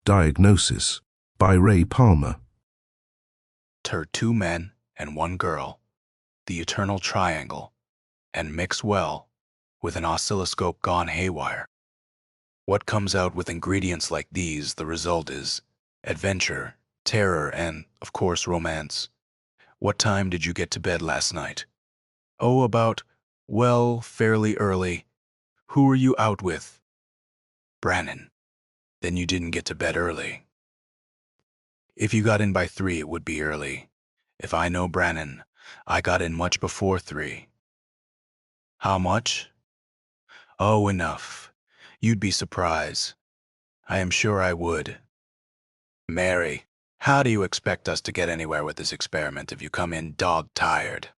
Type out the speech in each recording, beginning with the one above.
Diagnosis by Ray Palmer. Two men and one girl, the eternal triangle, and mix well with an oscilloscope gone haywire. What comes out with ingredients like these, the result is adventure, terror, and, of course, romance. What time did you get to bed last night? Oh, fairly early. Who were you out with? Brannon. Then you didn't get to bed early. If you got in by 3, it would be early. If I know Brannon, I got in much before 3. How much? Oh, enough. You'd be surprised. I am sure I would. Mary, how do you expect us to get anywhere with this experiment if you come in dog-tired?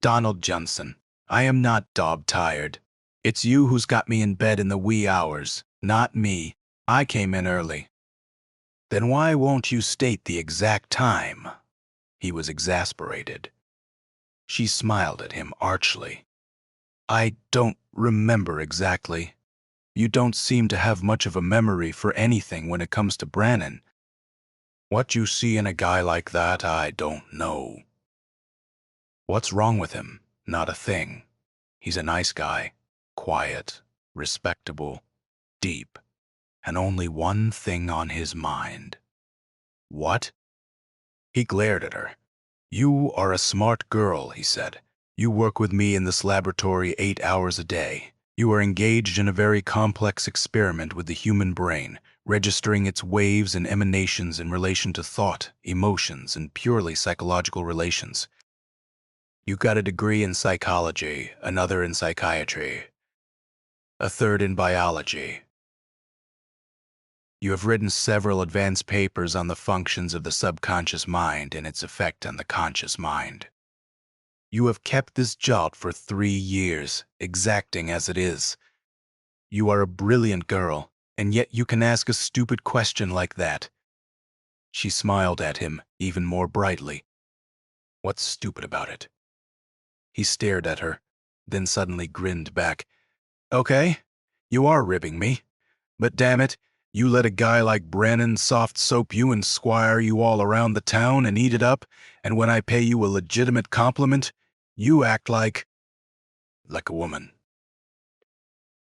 Donald Johnson, I am not dog-tired. It's you who's got me in bed in the wee hours, not me. I came in early. Then why won't you state the exact time? He was exasperated. She smiled at him archly. I don't remember exactly. You don't seem to have much of a memory for anything when it comes to Brannon. What you see in a guy like that, I don't know. What's wrong with him? Not a thing. He's a nice guy, quiet, respectable, deep, and only one thing on his mind. What? He glared at her. You are a smart girl, he said. You work with me in this laboratory 8 hours a day. You are engaged in a very complex experiment with the human brain, registering its waves and emanations in relation to thought, emotions, and purely psychological relations. You got a degree in psychology, another in psychiatry, a third in biology. You have written several advanced papers on the functions of the subconscious mind and its effect on the conscious mind. You have kept this job for 3 years, exacting as it is. You are a brilliant girl, and yet you can ask a stupid question like that. She smiled at him even more brightly. What's stupid about it? He stared at her, then suddenly grinned back. Okay, you are ribbing me, but damn it, you let a guy like Brannon soft soap you and squire you all around the town and eat it up, and when I pay you a legitimate compliment, you act like a woman.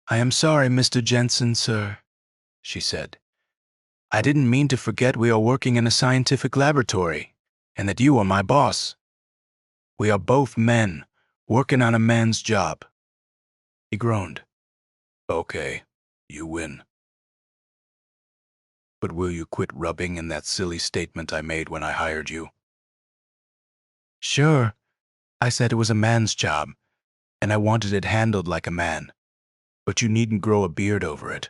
I am sorry, Mr. Jensen, sir, she said. I didn't mean to forget we are working in a scientific laboratory, and that you are my boss. We are both men, working on a man's job. He groaned. Okay, you win. But will you quit rubbing in that silly statement I made when I hired you? Sure. I said it was a man's job, and I wanted it handled like a man. But you needn't grow a beard over it.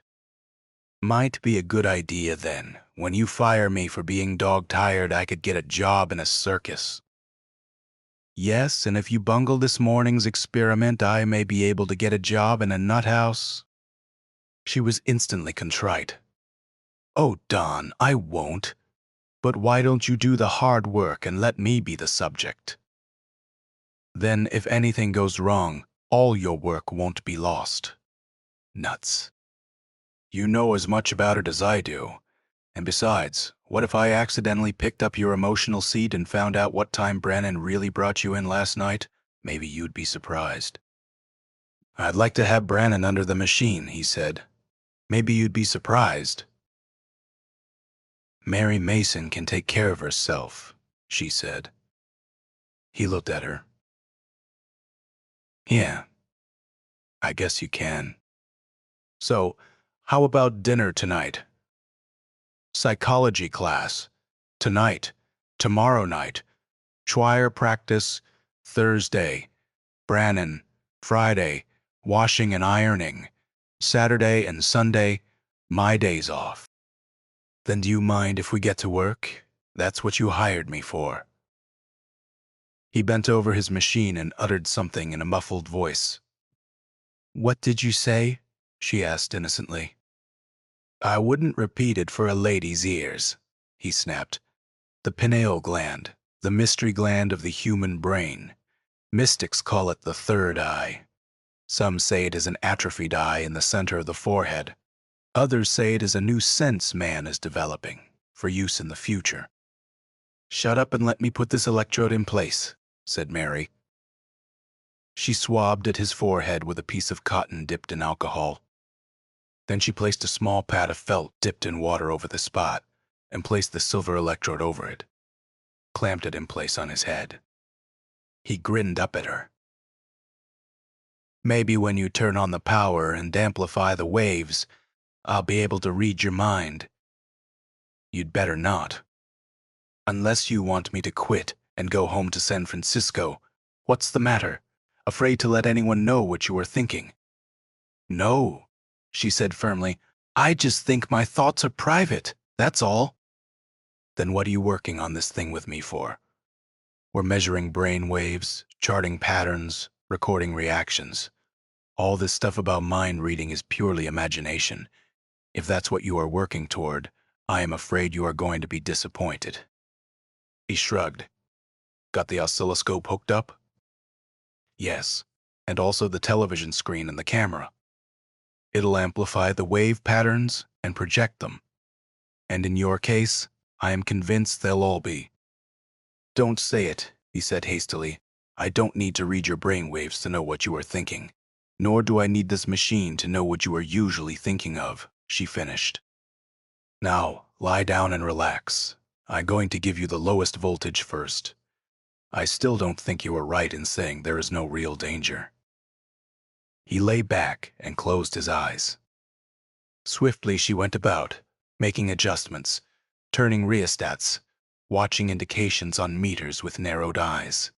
Might be a good idea then. When you fire me for being dog-tired, I could get a job in a circus. Yes, and if you bungle this morning's experiment, I may be able to get a job in a nut house. She was instantly contrite. Oh, Don, I won't. But why don't you do the hard work and let me be the subject? Then, if anything goes wrong, all your work won't be lost. Nuts. You know as much about it as I do. And besides, what if I accidentally picked up your emotional seat and found out what time Brannon really brought you in last night? Maybe you'd be surprised. I'd like to have Brannon under the machine, he said. Maybe you'd be surprised. Mary Mason can take care of herself, she said. He looked at her. Yeah, I guess you can. So, how about dinner tonight? Psychology class. Tonight. Tomorrow night. Choir practice. Thursday. Brannon. Friday. Washing and ironing. Saturday and Sunday. My days off. Then do you mind if we get to work? That's what you hired me for. He bent over his machine and uttered something in a muffled voice. What did you say? She asked innocently. I wouldn't repeat it for a lady's ears, he snapped. The pineal gland, the mystery gland of the human brain. Mystics call it the third eye. Some say it is an atrophied eye in the center of the forehead. Others say it is a new sense man is developing for use in the future. "Shut up and let me put this electrode in place," said Mary. She swabbed at his forehead with a piece of cotton dipped in alcohol. Then she placed a small pad of felt dipped in water over the spot and placed the silver electrode over it, clamped it in place on his head. He grinned up at her. "Maybe when you turn on the power and amplify the waves, I'll be able to read your mind." "You'd better not. Unless you want me to quit and go home to San Francisco. What's the matter? Afraid to let anyone know what you are thinking?" "No," she said firmly. "I just think my thoughts are private, that's all." "Then what are you working on this thing with me for?" "We're measuring brain waves, charting patterns, recording reactions. All this stuff about mind reading is purely imagination. If that's what you are working toward, I am afraid you are going to be disappointed." He shrugged. "Got the oscilloscope hooked up?" "Yes, and also the television screen and the camera. It'll amplify the wave patterns and project them. And in your case, I am convinced they'll all be." "Don't say it," he said hastily. "I don't need to read your brain waves to know what you are thinking. Nor do I need this machine to know what you are usually thinking of," she finished. "Now, lie down and relax. I'm going to give you the lowest voltage first. I still don't think you are right in saying there is no real danger." He lay back and closed his eyes. Swiftly she went about, making adjustments, turning rheostats, watching indications on meters with narrowed eyes.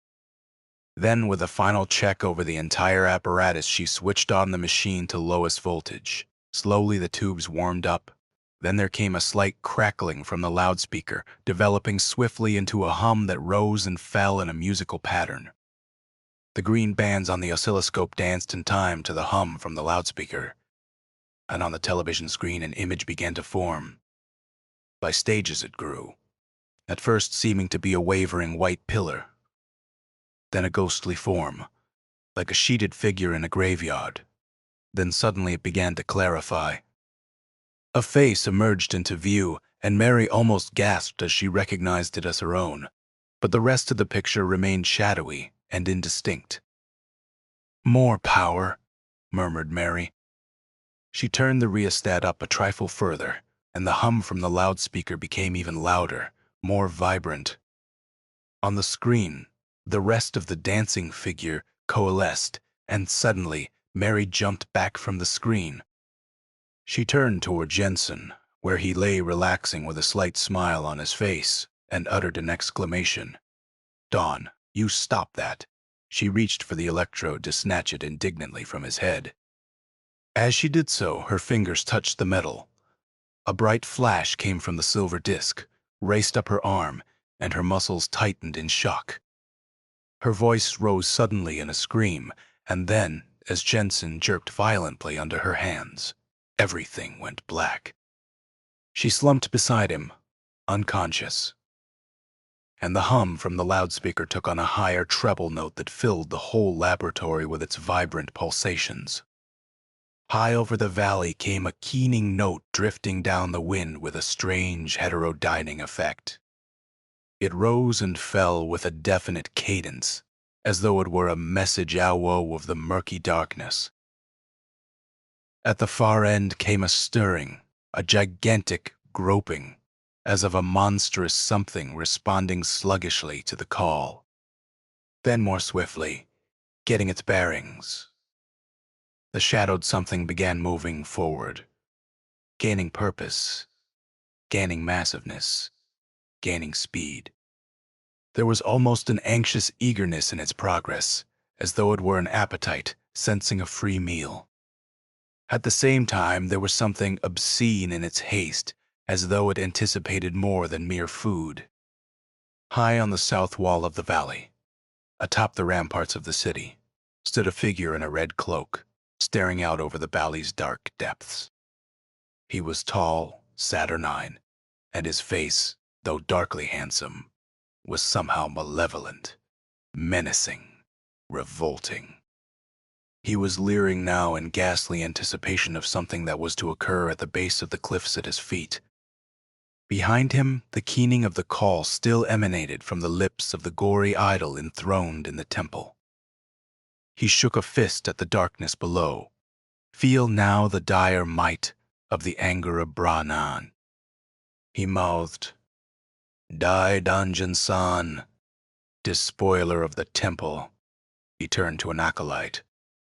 Then, with a final check over the entire apparatus, she switched on the machine to lowest voltage. Slowly the tubes warmed up. Then there came a slight crackling from the loudspeaker, developing swiftly into a hum that rose and fell in a musical pattern. The green bands on the oscilloscope danced in time to the hum from the loudspeaker, and on the television screen an image began to form. By stages it grew, at first seeming to be a wavering white pillar, then a ghostly form, like a sheeted figure in a graveyard. Then suddenly it began to clarify. A face emerged into view, and Mary almost gasped as she recognized it as her own, but the rest of the picture remained shadowy and indistinct. "More power," murmured Mary. She turned the rheostat up a trifle further, and the hum from the loudspeaker became even louder, more vibrant. On the screen, the rest of the dancing figure coalesced, and suddenly Mary jumped back from the screen. She turned toward Jensen, where he lay relaxing with a slight smile on his face, and uttered an exclamation. "Dawn, you stop that." She reached for the electrode to snatch it indignantly from his head. As she did so, her fingers touched the metal. A bright flash came from the silver disc, raced up her arm, and her muscles tightened in shock. Her voice rose suddenly in a scream, and then, as Jensen jerked violently under her hands, everything went black. She slumped beside him, unconscious, and the hum from the loudspeaker took on a higher treble note that filled the whole laboratory with its vibrant pulsations. High over the valley came a keening note drifting down the wind with a strange heterodyning effect. It rose and fell with a definite cadence, as though it were a message ow of the murky darkness. At the far end came a stirring, a gigantic groping, as of a monstrous something responding sluggishly to the call. Then more swiftly, getting its bearings, the shadowed something began moving forward, gaining purpose, gaining massiveness, gaining speed. There was almost an anxious eagerness in its progress, as though it were an appetite sensing a free meal. At the same time, there was something obscene in its haste, as though it anticipated more than mere food. High on the south wall of the valley, atop the ramparts of the city, stood a figure in a red cloak, staring out over the valley's dark depths. He was tall, saturnine, and his face, though darkly handsome, was somehow malevolent, menacing, revolting. He was leering now in ghastly anticipation of something that was to occur at the base of the cliffs at his feet. Behind him, the keening of the call still emanated from the lips of the gory idol enthroned in the temple. He shook a fist at the darkness below. Feel now the dire might of the anger of Brahnan. He mouthed, "Die, Dungeon-san, despoiler of the temple." He turned to an acolyte.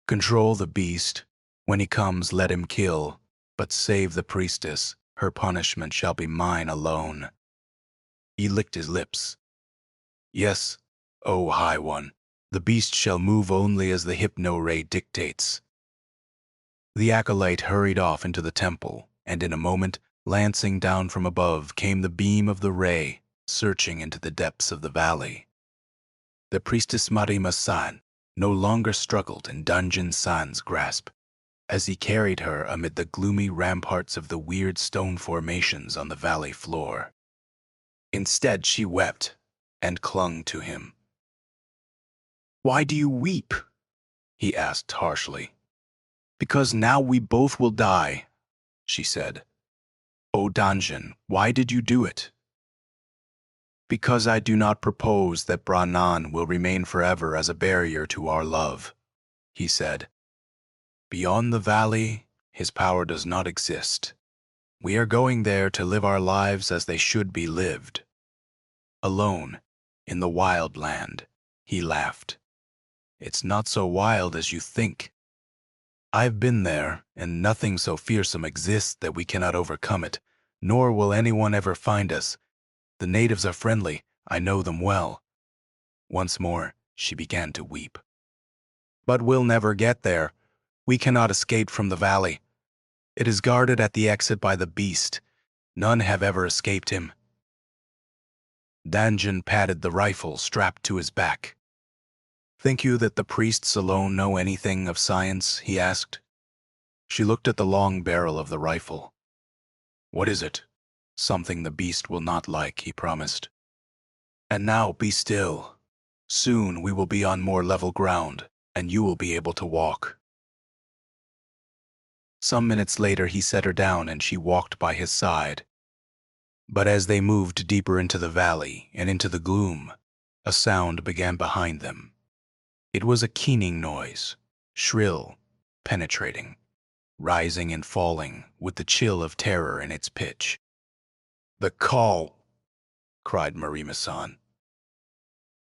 "Control the beast. When he comes, let him kill, but save the priestess. Her punishment shall be mine alone." He licked his lips. "Yes, O High One, the beast shall move only as the hypno-ray dictates." The acolyte hurried off into the temple, and in a moment, lancing down from above, came the beam of the ray, searching into the depths of the valley. The priestess Marima-san no longer struggled in Dungeon-san's grasp, as he carried her amid the gloomy ramparts of the weird stone formations on the valley floor. Instead, she wept and clung to him. "Why do you weep?" he asked harshly. "Because now we both will die," she said. "O Dungeon, why did you do it?" "Because I do not propose that Brahnan will remain forever as a barrier to our love," he said. "Beyond the valley, his power does not exist. We are going there to live our lives as they should be lived. Alone, in the wild land," he laughed. "It's not so wild as you think. I've been there, and nothing so fearsome exists that we cannot overcome it, nor will anyone ever find us. The natives are friendly, I know them well." Once more, she began to weep. "But we'll never get there. We cannot escape from the valley. It is guarded at the exit by the beast. None have ever escaped him." Danjun patted the rifle strapped to his back. "Think you that the priests alone know anything of science?" he asked. She looked at the long barrel of the rifle. "What is it?" "Something the beast will not like," he promised. "And now be still. Soon we will be on more level ground, and you will be able to walk." Some minutes later he set her down and she walked by his side. But as they moved deeper into the valley and into the gloom, a sound began behind them. It was a keening noise, shrill, penetrating, rising and falling with the chill of terror in its pitch. "The call!" cried Marima-san.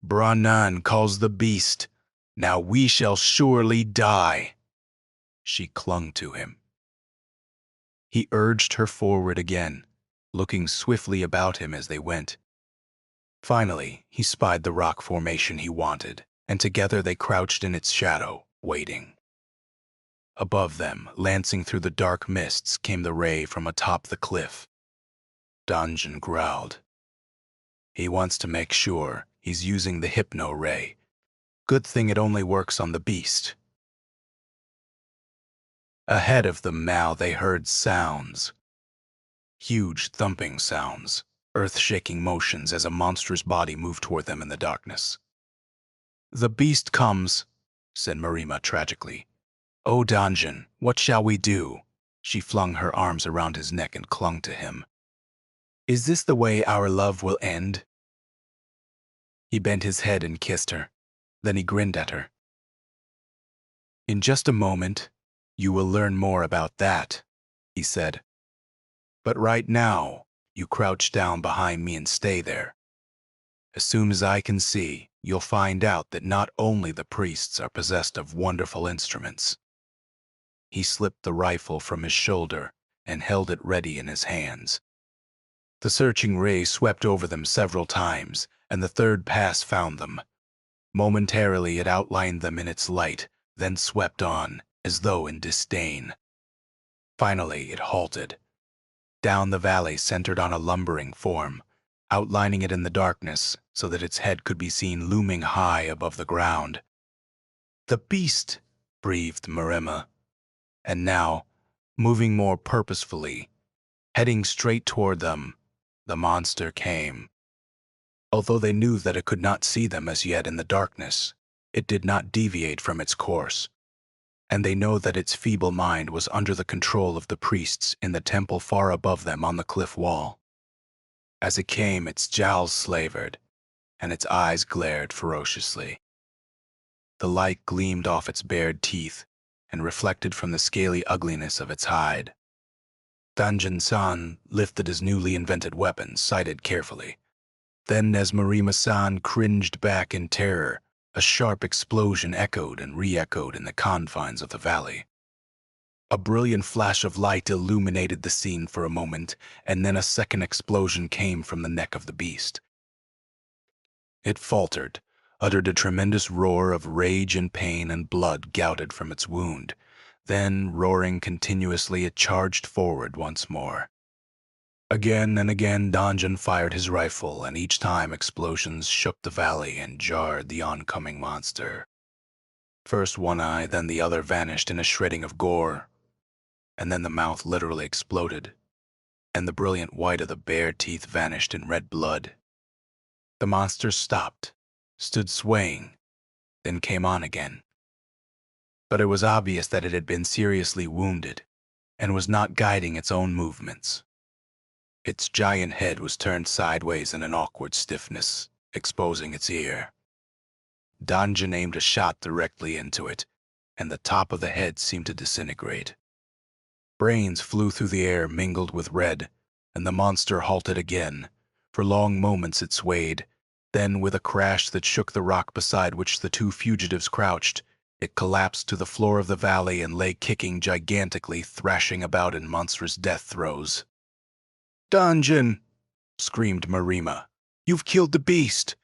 "Brahnan calls the beast. Now we shall surely die." She clung to him. He urged her forward again, looking swiftly about him as they went. Finally, he spied the rock formation he wanted, and together they crouched in its shadow, waiting. Above them, lancing through the dark mists, came the ray from atop the cliff. Danjun growled. "He wants to make sure he's using the hypno-ray. Good thing it only works on the beast." Ahead of them now they heard sounds. Huge thumping sounds, earth-shaking motions as a monstrous body moved toward them in the darkness. "The beast comes," said Marima tragically. "O Danjun, what shall we do?" She flung her arms around his neck and clung to him. "Is this the way our love will end?" He bent his head and kissed her. Then he grinned at her. "In just a moment, you will learn more about that," he said. "But right now, you crouch down behind me and stay there. As soon as I can see, you'll find out that not only the priests are possessed of wonderful instruments." He slipped the rifle from his shoulder and held it ready in his hands. The searching ray swept over them several times, and the third pass found them. Momentarily it outlined them in its light, then swept on, as though in disdain. Finally it halted. Down the valley centered on a lumbering form, outlining it in the darkness so that its head could be seen looming high above the ground. "The beast!" breathed Marima. And now, moving more purposefully, heading straight toward them, the monster came. Although they knew that it could not see them as yet in the darkness, it did not deviate from its course. and they know that its feeble mind was under the control of the priests in the temple far above them on the cliff wall. As it came, its jowls slavered, and its eyes glared ferociously. The light gleamed off its bared teeth and reflected from the scaly ugliness of its hide. Danjin-san lifted his newly invented weapon, sighted carefully. Then, as Marima-san cringed back in terror, a sharp explosion echoed and re-echoed in the confines of the valley. A brilliant flash of light illuminated the scene for a moment, and then a second explosion came from the neck of the beast. It faltered, uttered a tremendous roar of rage and pain, and blood gouted from its wound. Then, roaring continuously, it charged forward once more. Again and again Danjin fired his rifle, and each time explosions shook the valley and jarred the oncoming monster. First one eye, then the other vanished in a shredding of gore, and then the mouth literally exploded, and the brilliant white of the bare teeth vanished in red blood. The monster stopped, stood swaying, then came on again. But it was obvious that it had been seriously wounded, and was not guiding its own movements. Its giant head was turned sideways in an awkward stiffness, exposing its ear. Danjin aimed a shot directly into it, and the top of the head seemed to disintegrate. Brains flew through the air mingled with red, and the monster halted again. For long moments it swayed. Then, with a crash that shook the rock beside which the two fugitives crouched, it collapsed to the floor of the valley and lay kicking gigantically, thrashing about in monstrous death throes. "Danjin!" screamed Marima. "You've killed the beast!"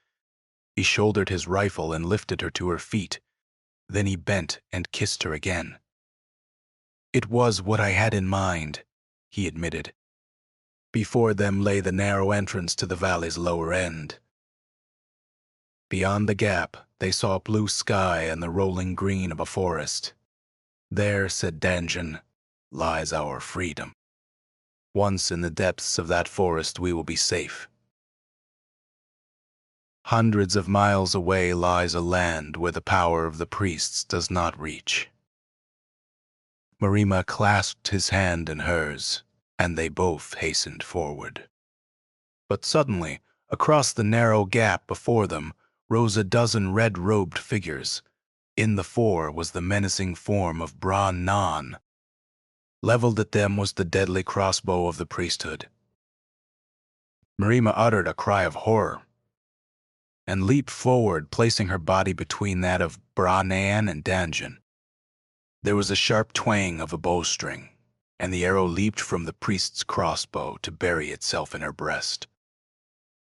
He shouldered his rifle and lifted her to her feet. Then he bent and kissed her again. "It was what I had in mind," he admitted. Before them lay the narrow entrance to the valley's lower end. Beyond the gap, they saw blue sky and the rolling green of a forest. "There," said Danjin, "lies our freedom. Once in the depths of that forest, we will be safe. Hundreds of miles away lies a land where the power of the priests does not reach." Marima clasped his hand in hers, and they both hastened forward. But suddenly, across the narrow gap before them, rose a dozen red-robed figures. In the fore was the menacing form of Bra Nan. Leveled at them was the deadly crossbow of the priesthood. Marima uttered a cry of horror and leaped forward, placing her body between that of Bra Nan and Danjin. There was a sharp twang of a bowstring, and the arrow leaped from the priest's crossbow to bury itself in her breast.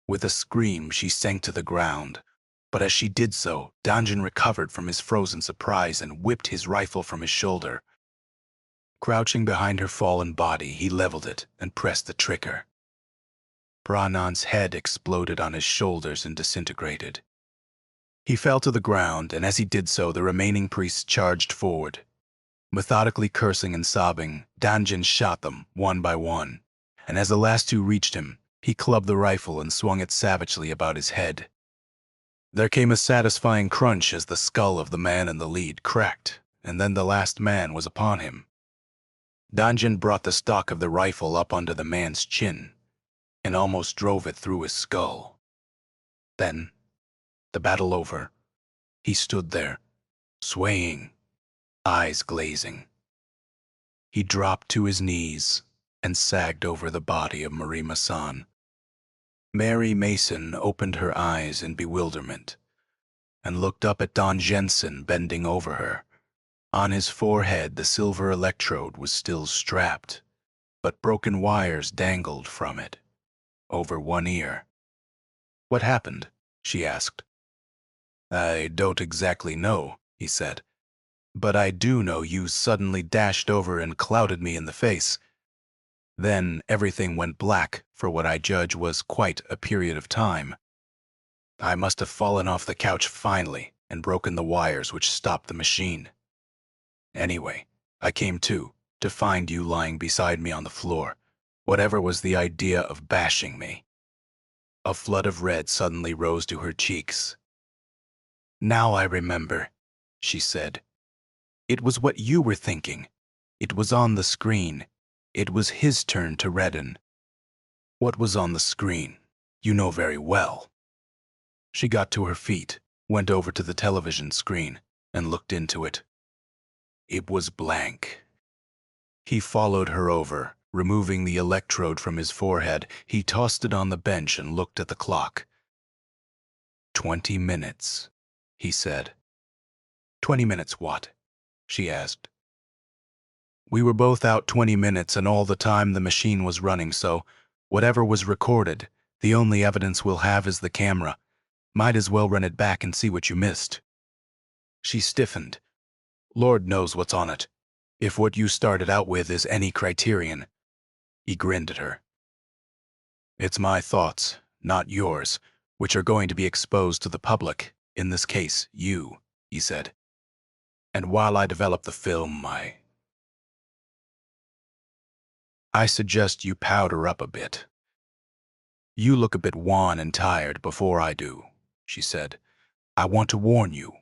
With a scream, she sank to the ground, but as she did so, Danjin recovered from his frozen surprise and whipped his rifle from his shoulder. Crouching behind her fallen body, he leveled it and pressed the trigger. Branan's head exploded on his shoulders and disintegrated. He fell to the ground, and as he did so, the remaining priests charged forward. Methodically cursing and sobbing, Danjin shot them one by one, and as the last two reached him, he clubbed the rifle and swung it savagely about his head. There came a satisfying crunch as the skull of the man in the lead cracked, and then the last man was upon him. Danjin brought the stock of the rifle up under the man's chin and almost drove it through his skull. Then, the battle over, he stood there, swaying, eyes glazing. He dropped to his knees and sagged over the body of Marima-san. Mary Mason opened her eyes in bewilderment and looked up at Don Jensen bending over her. On his forehead, the silver electrode was still strapped, but broken wires dangled from it, over one ear. "What happened?" she asked. "I don't exactly know," he said, "but I do know you suddenly dashed over and clouted me in the face. Then everything went black for what I judge was quite a period of time. I must have fallen off the couch finally and broken the wires which stopped the machine. Anyway, I came to find you lying beside me on the floor. Whatever was the idea of bashing me?" A flood of red suddenly rose to her cheeks. "Now I remember," she said. It was what you were thinking. It was on the screen. It was his turn to redden. What was on the screen? You know very well. She got to her feet, went over to the television screen, and looked into it. It was blank. He followed her over, removing the electrode from his forehead. He tossed it on the bench and looked at the clock. 20 minutes, he said. 20 minutes what? She asked. We were both out 20 minutes and all the time the machine was running, so whatever was recorded, the only evidence we'll have is the camera. Might as well run it back and see what you missed. She stiffened. Lord knows what's on it, if what you started out with is any criterion. He grinned at her. It's my thoughts, not yours, which are going to be exposed to the public, in this case, you, he said. And while I develop the film, I suggest you powder up a bit. You look a bit wan and tired before I do, she said. I want to warn you.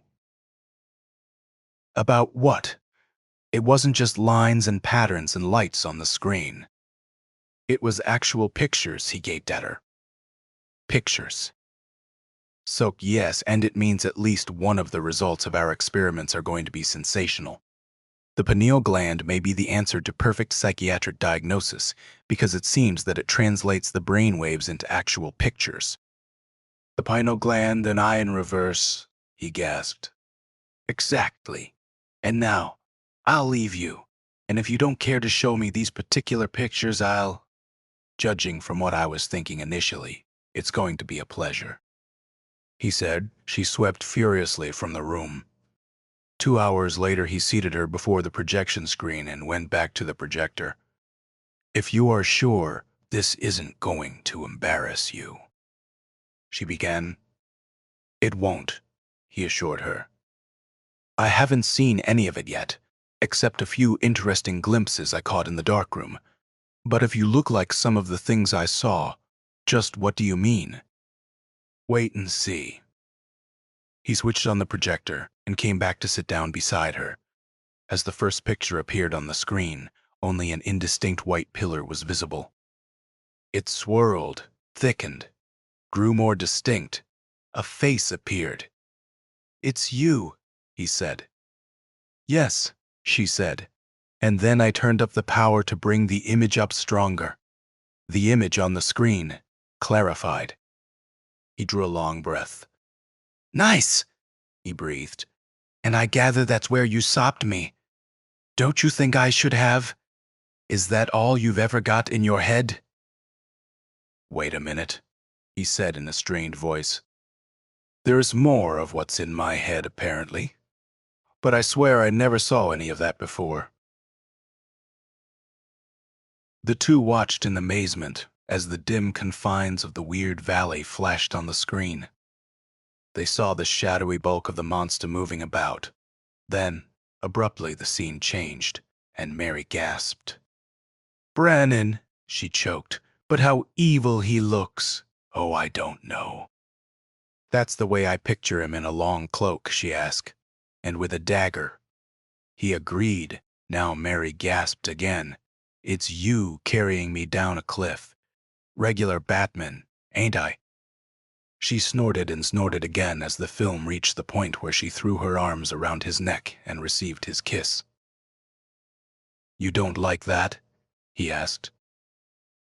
About what? It wasn't just lines and patterns and lights on the screen. It was actual pictures, he gaped at her. Pictures. So yes, and it means at least one of the results of our experiments are going to be sensational. The pineal gland may be the answer to perfect psychiatric diagnosis because it seems that it translates the brain waves into actual pictures. The pineal gland and I in reverse, he gasped. Exactly. And now, I'll leave you, and if you don't care to show me these particular pictures, judging from what I was thinking initially, it's going to be a pleasure. He said. She swept furiously from the room. 2 hours later, he seated her before the projection screen and went back to the projector. If you are sure this isn't going to embarrass you, she began. It won't, he assured her. I haven't seen any of it yet, except a few interesting glimpses I caught in the darkroom. But if you look like some of the things I saw, just what do you mean? Wait and see. He switched on the projector and came back to sit down beside her. As the first picture appeared on the screen, only an indistinct white pillar was visible. It swirled, thickened, grew more distinct. A face appeared. It's you, he said. Yes, she said. And then I turned up the power to bring the image up stronger. The image on the screen, clarified. He drew a long breath. Nice, he breathed. And I gather that's where you stopped me. Don't you think I should have? Is that all you've ever got in your head? Wait a minute, he said in a strained voice. There's more of what's in my head, apparently. But I swear I never saw any of that before. The two watched in amazement as the dim confines of the weird valley flashed on the screen. They saw the shadowy bulk of the monster moving about. Then, abruptly, the scene changed, and Mary gasped. Brannon, she choked, but how evil he looks. Oh, I don't know. That's the way I picture him in a long cloak, she asked, and with a dagger. He agreed. Now Mary gasped again. It's you carrying me down a cliff. Regular Batman, ain't I? She snorted and snorted again as the film reached the point where she threw her arms around his neck and received his kiss. You don't like that? He asked.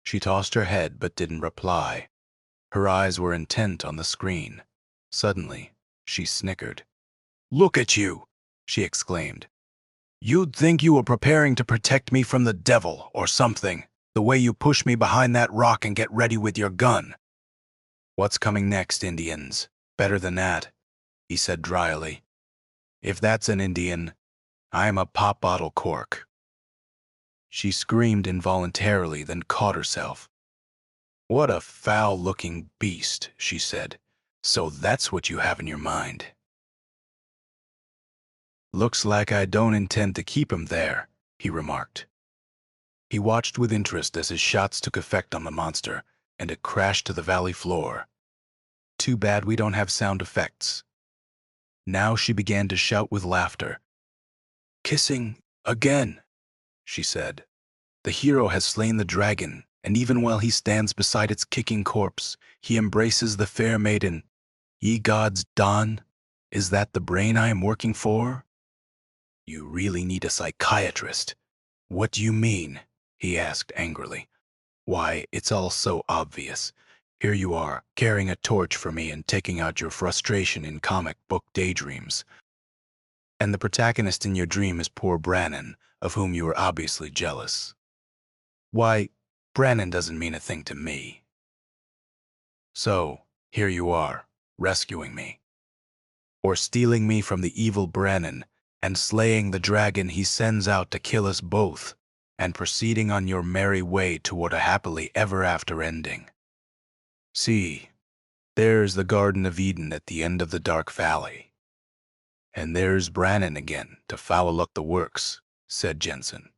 She tossed her head but didn't reply. Her eyes were intent on the screen. Suddenly, she snickered. Look at you, she exclaimed. You'd think you were preparing to protect me from the devil or something, the way you push me behind that rock and get ready with your gun. What's coming next, Indians? Better than that, he said dryly. If that's an Indian, I'm a pop bottle cork. She screamed involuntarily, then caught herself. What a foul-looking beast, she said. So that's what you have in your mind. Looks like I don't intend to keep him there, he remarked. He watched with interest as his shots took effect on the monster, and it crashed to the valley floor. Too bad we don't have sound effects. Now she began to shout with laughter. Kissing again, she said. The hero has slain the dragon, and even while he stands beside its kicking corpse, he embraces the fair maiden. Ye gods, Don, is that the brain I am working for? You really need a psychiatrist. What do you mean? He asked angrily. Why, it's all so obvious. Here you are, carrying a torch for me and taking out your frustration in comic book daydreams. And the protagonist in your dream is poor Brannon, of whom you are obviously jealous. Why, Brannon doesn't mean a thing to me. So, here you are, rescuing me. Or stealing me from the evil Brannon and slaying the dragon he sends out to kill us both, and proceeding on your merry way toward a happily ever after ending. See, there's the Garden of Eden at the end of the dark valley. And there's Brannon again to foul up the works, said Jensen.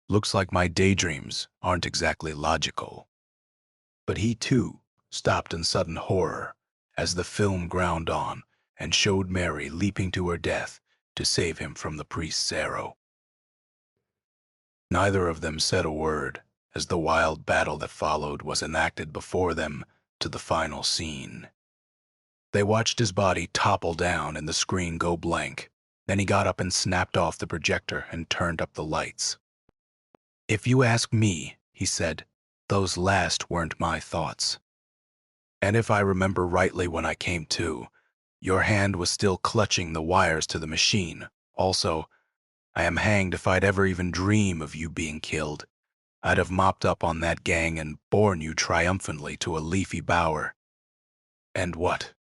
Looks like my daydreams aren't exactly logical. But he, too, stopped in sudden horror as the film ground on and showed Mary leaping to her death to save him from the priest's arrow. Neither of them said a word as the wild battle that followed was enacted before them to the final scene. They watched his body topple down and the screen go blank. Then he got up and snapped off the projector and turned up the lights. If you ask me, he said, those last weren't my thoughts. And if I remember rightly when I came to, your hand was still clutching the wires to the machine. Also, I am hanged if I'd ever even dream of you being killed. I'd have mopped up on that gang and borne you triumphantly to a leafy bower. And what?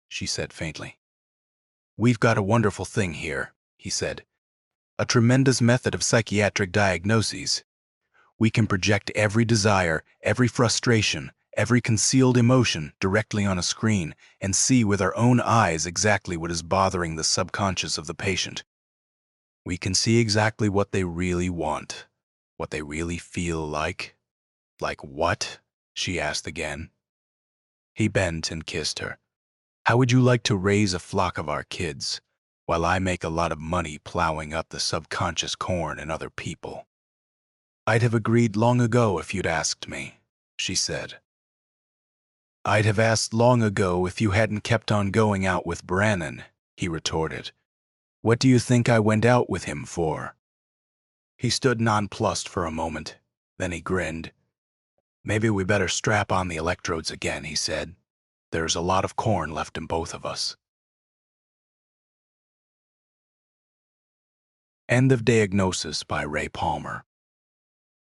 She said faintly. We've got a wonderful thing here, he said. A tremendous method of psychiatric diagnoses. We can project every desire, every frustration, every concealed emotion directly on a screen and see with our own eyes exactly what is bothering the subconscious of the patient. We can see exactly what they really want, what they really feel like. Like what? She asked again. He bent and kissed her. How would you like to raise a flock of our kids, while I make a lot of money plowing up the subconscious corn in other people? I'd have agreed long ago if you'd asked me, she said. I'd have asked long ago if you hadn't kept on going out with Brannon, he retorted. What do you think I went out with him for? He stood nonplussed for a moment. Then he grinned. Maybe we better strap on the electrodes again, he said. There's a lot of corn left in both of us. End of Diagnosis by Ray Palmer.